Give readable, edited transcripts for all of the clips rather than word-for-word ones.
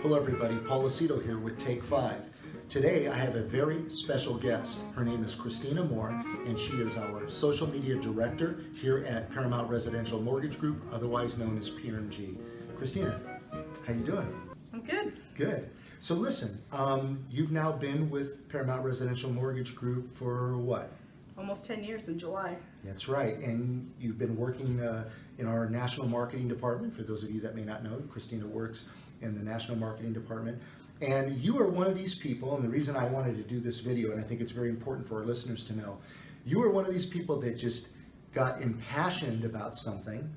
Hello everybody, Paul Lucido here with Take 5. Today I have a very special guest. Her name is Christina Moore, and she is our social media director here at Paramount Residential Mortgage Group, otherwise known as PRMG. Christina, how you doing? I'm good. Good. So listen, you've now been with Paramount Residential Mortgage Group for what? Almost 10 years in July. That's right, and you've been working in our national marketing department. For those of you that may not know, Christina works in the national marketing department. And you are one of these people, and the reason I wanted to do this video, and I think it's very important for our listeners to know, you are one of these people that just got impassioned about something,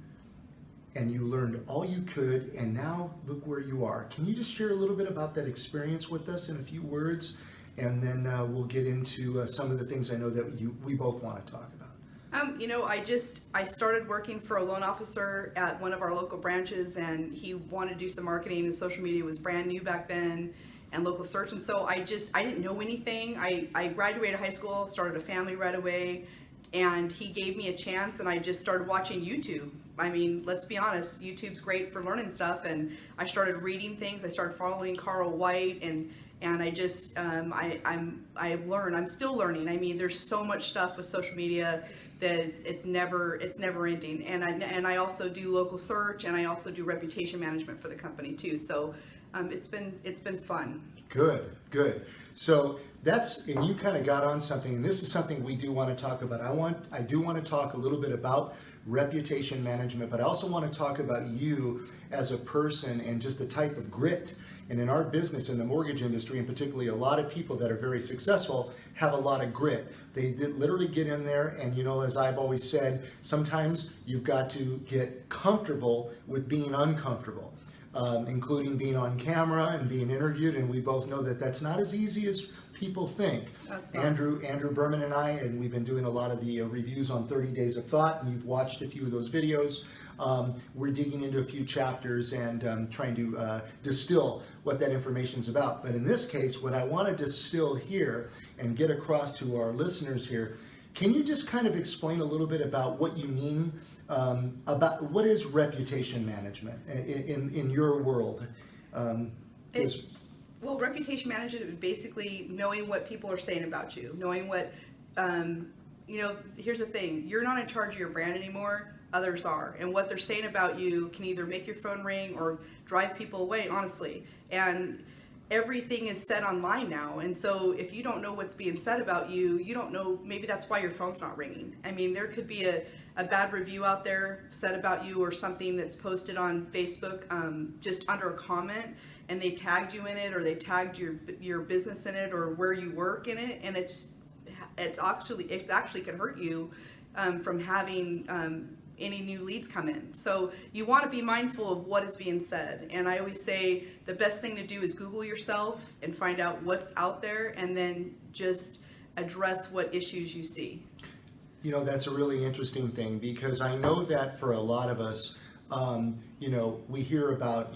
and you learned all you could, and now look where you are. Can you just share a little bit about that experience with us in a few words? And then we'll get into some of the things I know that we both want to talk about. I started working for a loan officer at one of our local branches, and he wanted to do some marketing, and social media was brand new back then, and local search. And so I didn't know anything. I graduated high school, started a family right away, and he gave me a chance, and I just started watching YouTube. I mean, let's be honest, YouTube's great for learning stuff, and I started reading things. I started following Carl White, and I just I've learned. I'm still learning. I mean, there's so much stuff with social media that it's never ending. And I also do local search, and I also do reputation management for the company too. So it's been fun. Good. So and you kind of got on something, and this is something we do want to talk about. I do want to talk a little bit about reputation management, but I also want to talk about you as a person and just the type of grit. And in our business, in the mortgage industry, and particularly a lot of people that are very successful have a lot of grit. They literally get in there, and as I've always said, sometimes you've got to get comfortable with being uncomfortable, including being on camera and being interviewed, and we both know that that's not as easy as people think. Andrew Berman and I, and we've been doing a lot of the reviews on 30 Days of Thought, and you've watched a few of those videos. We're digging into a few chapters and trying to distill what that information is about. But in this case, what I want to distill here and get across to our listeners here, can you just kind of explain a little bit about what you mean about what is reputation management in your world? Well, reputation management is basically knowing what people are saying about you, knowing what, here's the thing, you're not in charge of your brand anymore, others are. And what they're saying about you can either make your phone ring or drive people away, honestly. And everything is said online now. And so if you don't know what's being said about you, you don't know, maybe that's why your phone's not ringing. I mean, there could be a bad review out there said about you, or something that's posted on Facebook just under a comment, and they tagged you in it, or they tagged your business in it, or where you work in it, and it actually can hurt you from having any new leads come in. So you want to be mindful of what is being said. And I always say the best thing to do is Google yourself and find out what's out there, and then just address what issues you see. That's a really interesting thing, because I know that for a lot of us, we hear about,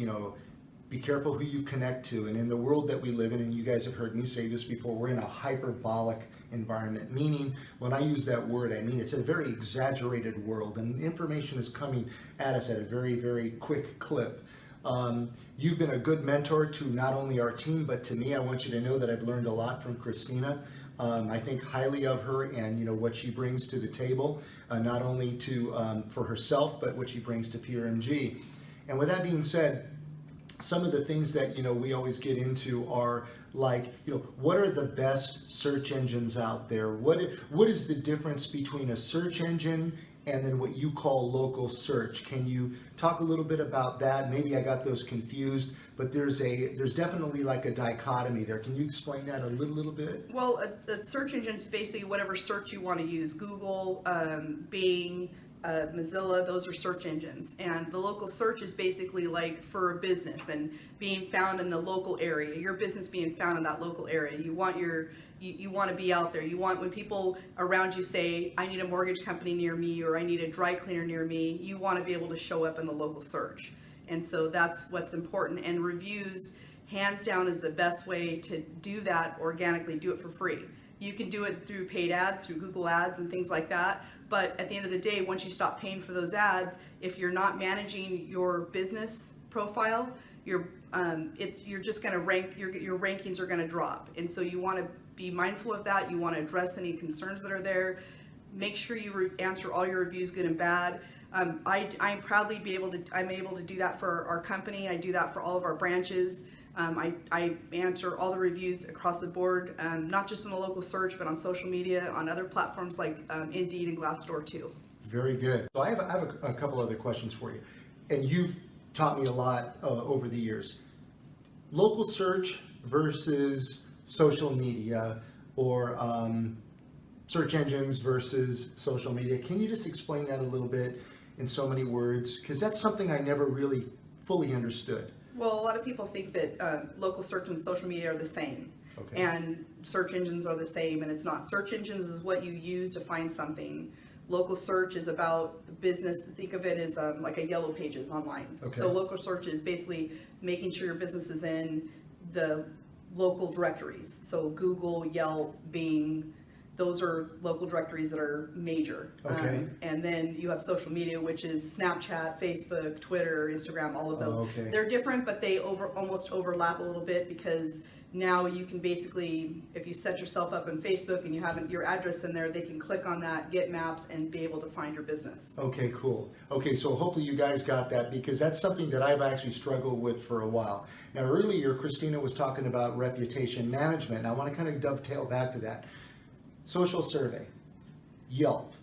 be careful who you connect to. And in the world that we live in, and you guys have heard me say this before, we're in a hyperbolic environment, meaning when I use that word, I mean it's a very exaggerated world, and information is coming at us at a very, very quick clip. You've been a good mentor to not only our team, but to me. I want you to know that I've learned a lot from Christina. I think highly of her and what she brings to the table, not only for herself, but what she brings to PRMG. And with that being said, some of the things that we always get into are like, what are the best search engines out there? What is the difference between a search engine and then what you call local search? Can you talk a little bit about that? Maybe I got those confused, but there's definitely like a dichotomy there. Can you explain that a little bit? Well, a search engine is basically whatever search you want to use. Google, Bing, Mozilla, those are search engines. And the local search is basically like for a business and being found in the local area, your business being found in that local area. You want to be out there. You want, when people around you say, I need a mortgage company near me, or I need a dry cleaner near me, you want to be able to show up in the local search. And so that's what's important. And reviews, hands down, is the best way to do that organically. Do it for free. You can do it through paid ads, through Google ads and things like that. But at the end of the day, once you stop paying for those ads, if you're not managing your business profile, you're just going to rank, your rankings are going to drop. And so you want to be mindful of that. You want to address any concerns that are there. Make sure you answer all your reviews, good and bad. I'm able to do that for our company. I do that for all of our branches. I answer all the reviews across the board, not just in the local search, but on social media, on other platforms like Indeed and Glassdoor too. Very good. So I have a couple other questions for you. And you've taught me a lot over the years. Local search versus social media, or search engines versus social media. Can you just explain that a little bit in so many words? Because that's something I never really fully understood. Well, a lot of people think that local search and social media are the same. Okay. And search engines are the same, and it's not. Search engines is what you use to find something. Local search is about business. Think of it as like a yellow pages online. Okay. So local search is basically making sure your business is in the local directories. So Google, Yelp, Bing, those are local directories that are major. Okay. And then you have social media, which is Snapchat, Facebook, Twitter, Instagram, all of those. Oh, okay. They're different, but they almost overlap a little bit, because now you can basically, if you set yourself up on Facebook and you have your address in there, they can click on that, get maps, and be able to find your business. Okay, cool. Okay, so hopefully you guys got that, because that's something that I've actually struggled with for a while. Now earlier, Christina was talking about reputation management, and I want to kind of dovetail back to that. Social survey, Yelp.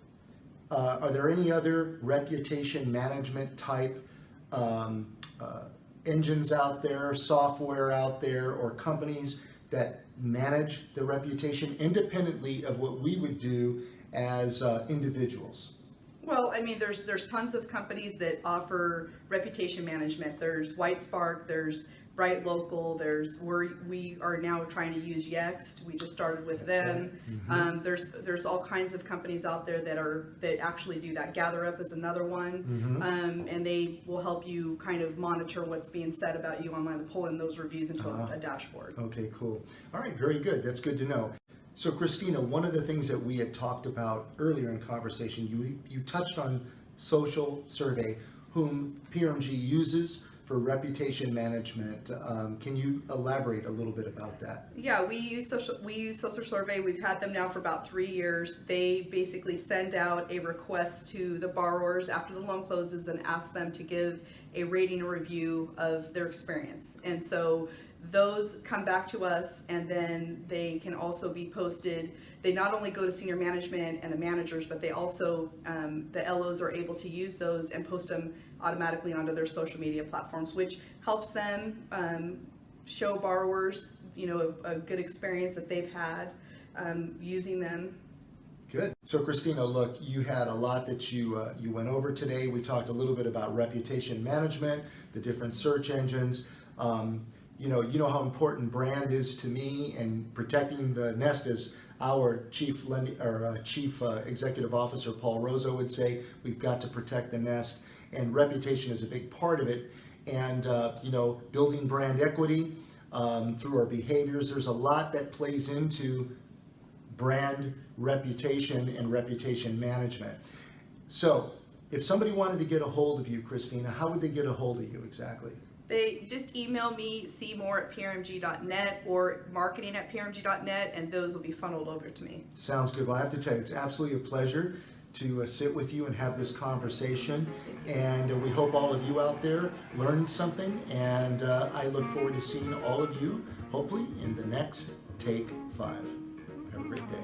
Are there any other reputation management type engines out there, software out there, or companies that manage the reputation independently of what we would do as individuals? Well, I mean, there's tons of companies that offer reputation management. There's White Spark, there's Bright Local, we are now trying to use Yext. We just started with them. Right. There's all kinds of companies out there that actually do that. GatherUp is another one, and they will help you kind of monitor what's being said about you online, pull in those reviews into a dashboard. Okay, cool. All right, very good. That's good to know. So Christina, one of the things that we had talked about earlier in conversation, you touched on social survey, whom PRMG uses for reputation management. Can you elaborate a little bit about that? Yeah, we use social survey. We've had them now for about 3 years. They basically send out a request to the borrowers after the loan closes and ask them to give a rating or review of their experience. And so those come back to us, and then they can also be posted. They not only go to senior management and the managers, but they also, the LOs are able to use those and post them automatically onto their social media platforms, which helps them show borrowers, a good experience that they've had using them. Good. So Christina, look, you had a lot that you went over today. We talked a little bit about reputation management, the different search engines. You know how important brand is to me, and protecting the nest, as our chief executive officer Paul Rosa would say. We've got to protect the nest, and reputation is a big part of it. And building brand equity through our behaviors. There's a lot that plays into brand reputation and reputation management. So if somebody wanted to get a hold of you, Christina, how would they get a hold of you exactly? They just email me, cmore@prmg.net or marketing@prmg.net, and those will be funneled over to me. Sounds good. Well, I have to tell you, it's absolutely a pleasure to sit with you and have this conversation. And we hope all of you out there learned something. And I look forward to seeing all of you, hopefully, in the next Take 5. Have a great day.